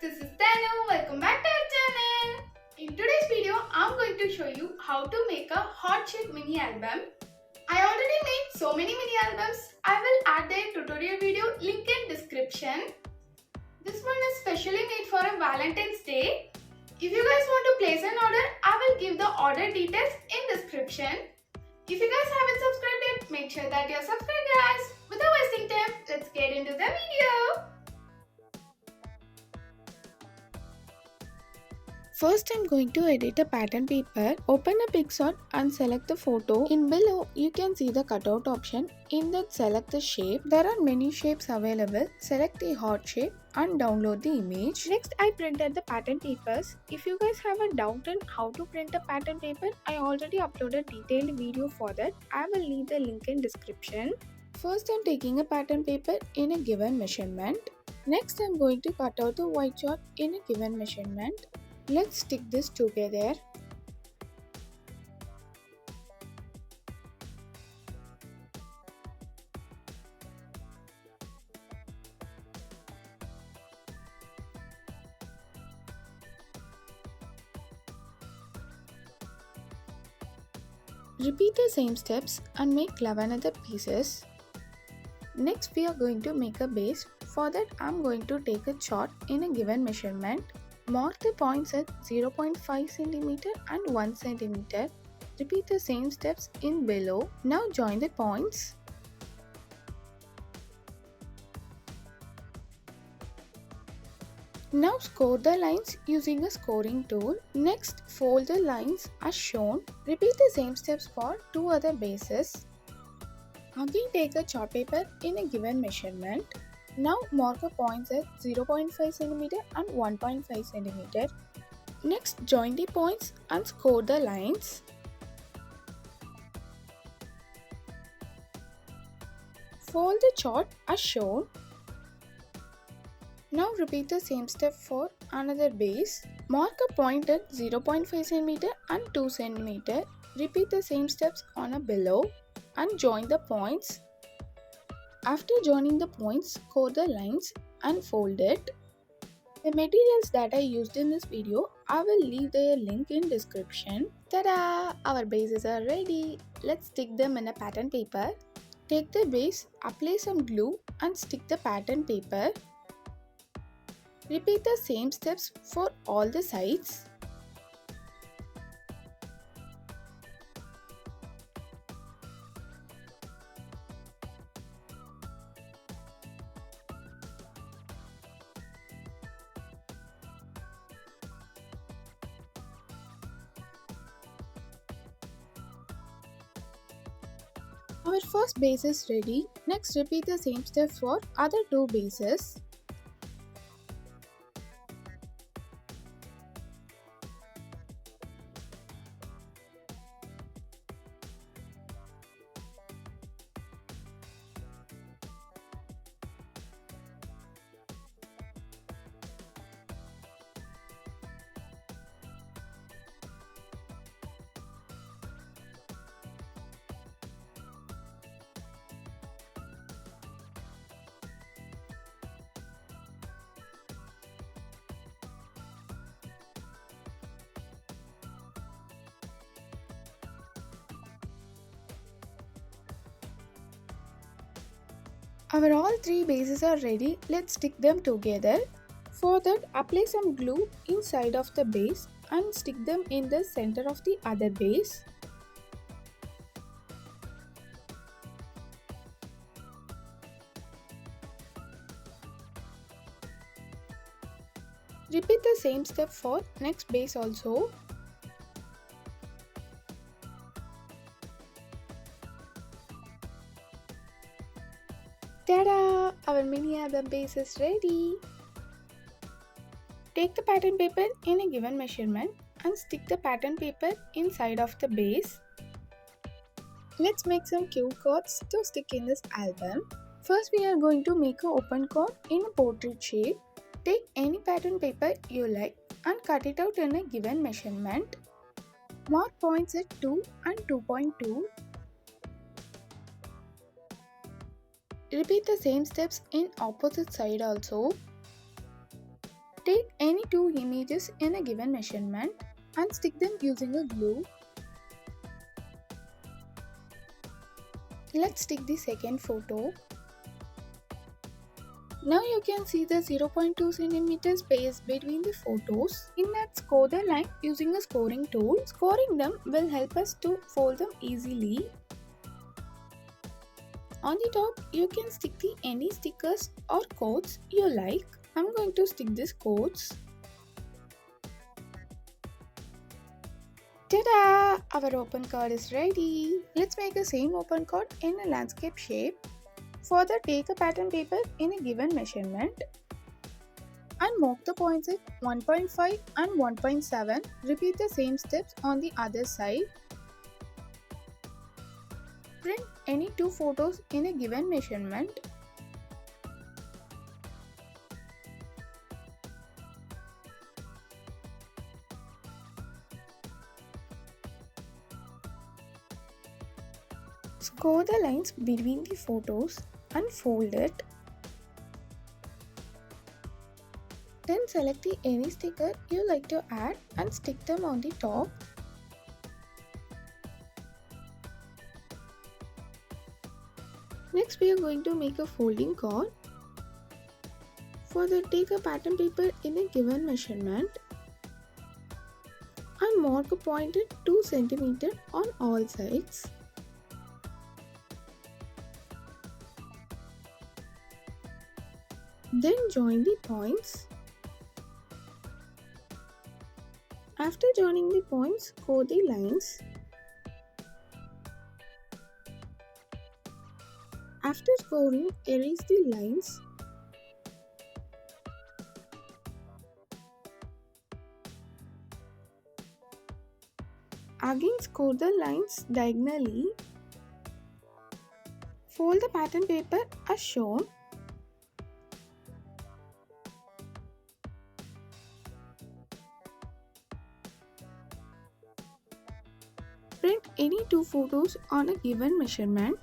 this is Tanu. Welcome back to our channel. In today's video, I'm going to show you how to make a heart shape mini album. I already made so many mini albums. I will add their tutorial video link in description. This one is specially made for a Valentine's Day. If you guys want to place an order, I will give the order details in description. If you guys haven't subscribed yet, make sure that you're subscribed, guys. Without wasting time, let's get into the video. First, I'm going to edit a pattern paper. Open a PicSort and select the photo. In below, you can see the cutout option. In that, select the shape. There are many shapes available. Select the heart shape and download the image. Next, I printed the pattern papers. If you guys have a doubt on how to print a pattern paper, I already uploaded a detailed video for that. I will leave the link in description. First, I'm taking a pattern paper in a given measurement. Next, I'm going to cut out the white chart in a given measurement. Let's stick this together. Repeat the same steps and make 11 other pieces. Next, we are going to make a base. For that, I'm going to take a chart in a given measurement. Mark the points at 0.5 cm and 1 cm. Repeat the same steps in below. Now join the points. Now score the lines using a scoring tool. Next, fold the lines as shown. Repeat the same steps for two other bases. Again, take a chart paper in a given measurement. Now mark the points at 0.5 cm and 1.5 cm. Next, join the points and score the lines. Fold the chart as shown. Now repeat the same step for another base. Mark a point at 0.5 cm and 2 cm. Repeat the same steps on a below and join the points. After joining the points, score the lines and fold it. The materials that I used in this video, I will leave their link in description. Ta-da! Our bases are ready. Let's stick them in a pattern paper. Take the base, apply some glue and stick the pattern paper. Repeat the same steps for all the sides. Our first base is ready. Next, repeat the same steps for other two bases. Our all three bases are ready. Let's stick them together. For that, apply some glue inside of the base and stick them in the center of the other base. Repeat the same step for next base also. Ta-da! Our mini album base is ready. Take the pattern paper in a given measurement and stick the pattern paper inside of the base. Let's make some cute cards to stick in this album. First, we are going to make an open card in a portrait shape. Take any pattern paper you like and cut it out in a given measurement. Mark points at 2 and 2.2. Repeat the same steps in opposite side also. Take any two images in a given measurement and stick them using a glue. Let's stick the second photo. Now you can see the 0.2 cm space between the photos. In that, score the line using a scoring tool. Scoring them will help us to fold them easily. On the top, you can stick any stickers or quotes you like. I'm going to stick these quotes. Ta-da! Our open card is ready. Let's make the same open card in a landscape shape. Further, take a pattern paper in a given measurement and mark the points at 1.5 and 1.7. Repeat the same steps on the other side. Print any two photos in a given measurement. Score the lines between the photos and fold it. Then select any sticker you like to add and stick them on the top. Next, we are going to make a folding card. For that, take a pattern paper in a given measurement and mark a point at 2 cm on all sides. Then join the points. After joining the points, score the lines. After scoring, erase the lines. Again, score the lines diagonally. Fold the pattern paper as shown. Print any two photos on a given measurement.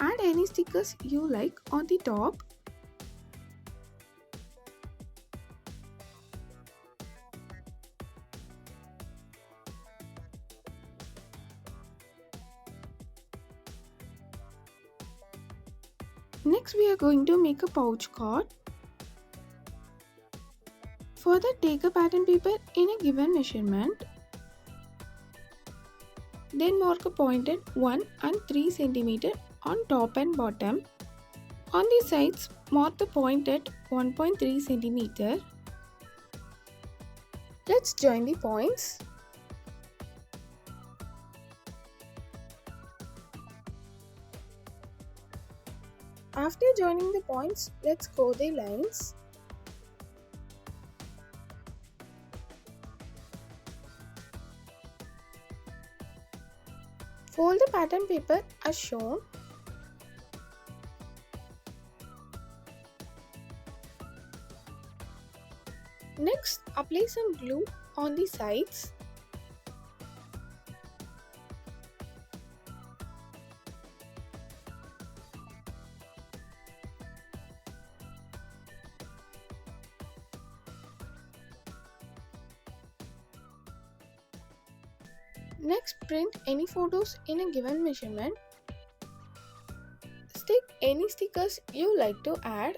Add any stickers you like on the top. Next, we are going to make a pouch card. For that, take a pattern paper in a given measurement. Then mark a point at 1 and 3 cm on top and bottom. On the sides, mark the point at 1.3 cm. Let's join the points. After joining the points, let's score the lines. Fold the pattern paper as shown. Next, apply some glue on the sides. Next, print any photos in a given measurement. Stick any stickers you like to add.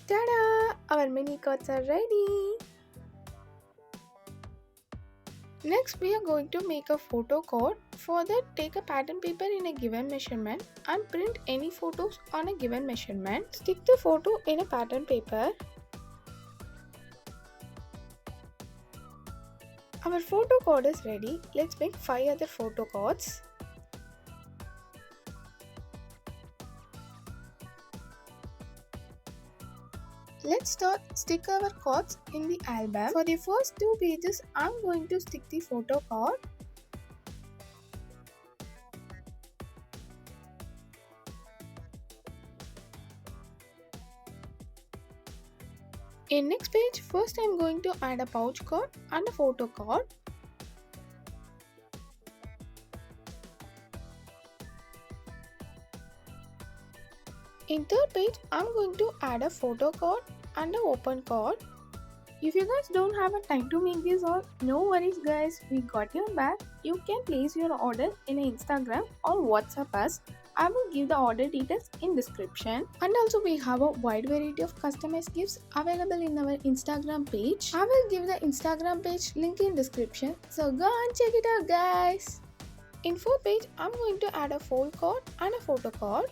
Ta-da! Our mini cards are ready. Next, we are going to make a photo card. For that, take a pattern paper in a given measurement and print any photos on a given measurement. Stick the photo in a pattern paper. Our photo card is ready. Let's make 5 other photo cards. Let's stick our cards in the album. For the first 2 pages, I'm going to stick the photo card. In next page, first I'm going to add a pouch card and a photo card. In third page, I'm going to add a photo card and an open card. If you guys don't have a time to make this all, no worries guys, we got your back. You can place your order in Instagram or WhatsApp us. I will give the order details in description. And also we have a wide variety of customized gifts available in our Instagram page. I will give the Instagram page link in description. So go and check it out guys. In fourth page, I'm going to add a fold card and a photo card.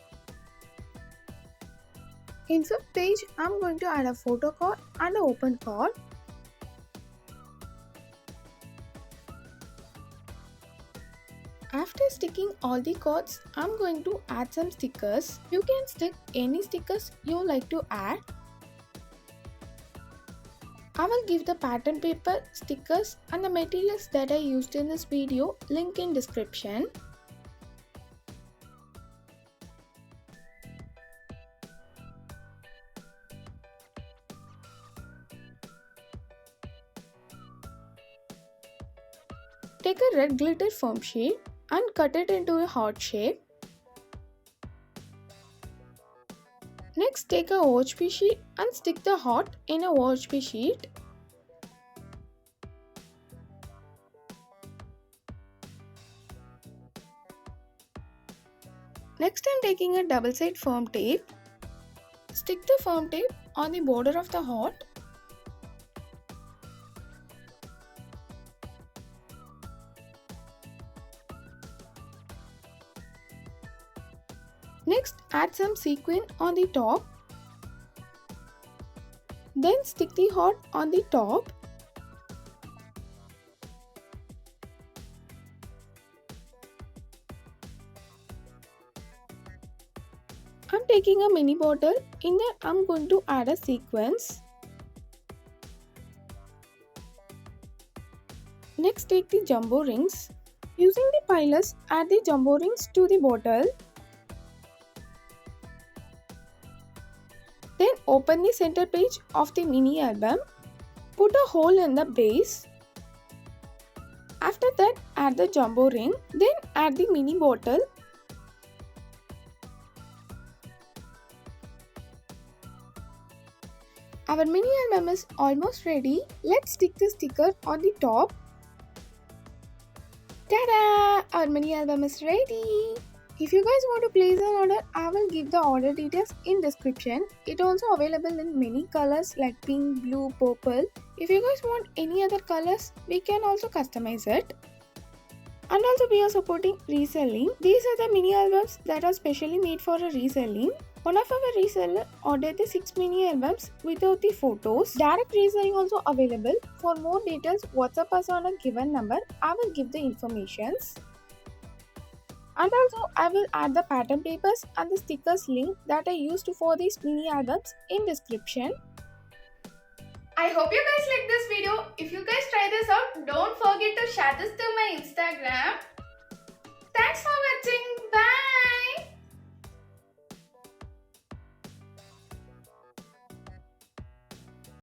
In fifth page, I'm going to add a photo card and an open card. After sticking all the cards, I'm going to add some stickers. You can stick any stickers you like to add. I will give the pattern paper, stickers and the materials that I used in this video link in description. Take a red glitter foam sheet and cut it into a heart shape. Next, take a OHP sheet and stick the heart in a OHP sheet. Next, I'm taking a double-sided foam tape. Stick the foam tape on the border of the heart. Next, add some sequin on the top. Then stick the heart on the top. I'm taking a mini bottle. In that, I'm going to add a sequence. Next, take the jumbo rings. Using the pilers, add the jumbo rings to the bottle. Then open the center page of the mini album. Put a hole in the base. After that, add the jumbo ring. Then add the mini bottle. Our mini album is almost ready. Let's stick the sticker on the top. Ta-da! Our mini album is ready. If you guys want to place an order, I will give the order details in description. It also available in many colors like pink, blue, purple. If you guys want any other colors, we can also customize it. And also we are supporting reselling. These are the mini albums that are specially made for a reselling. One of our reseller ordered the 6 mini albums without the photos. Direct reselling also available. For more details, WhatsApp us on a given number. I will give the informations. And also I will add the pattern papers and the stickers link that I used for these mini albums in description. I hope you guys like this video. If you guys try this out, don't forget to share this to my Instagram.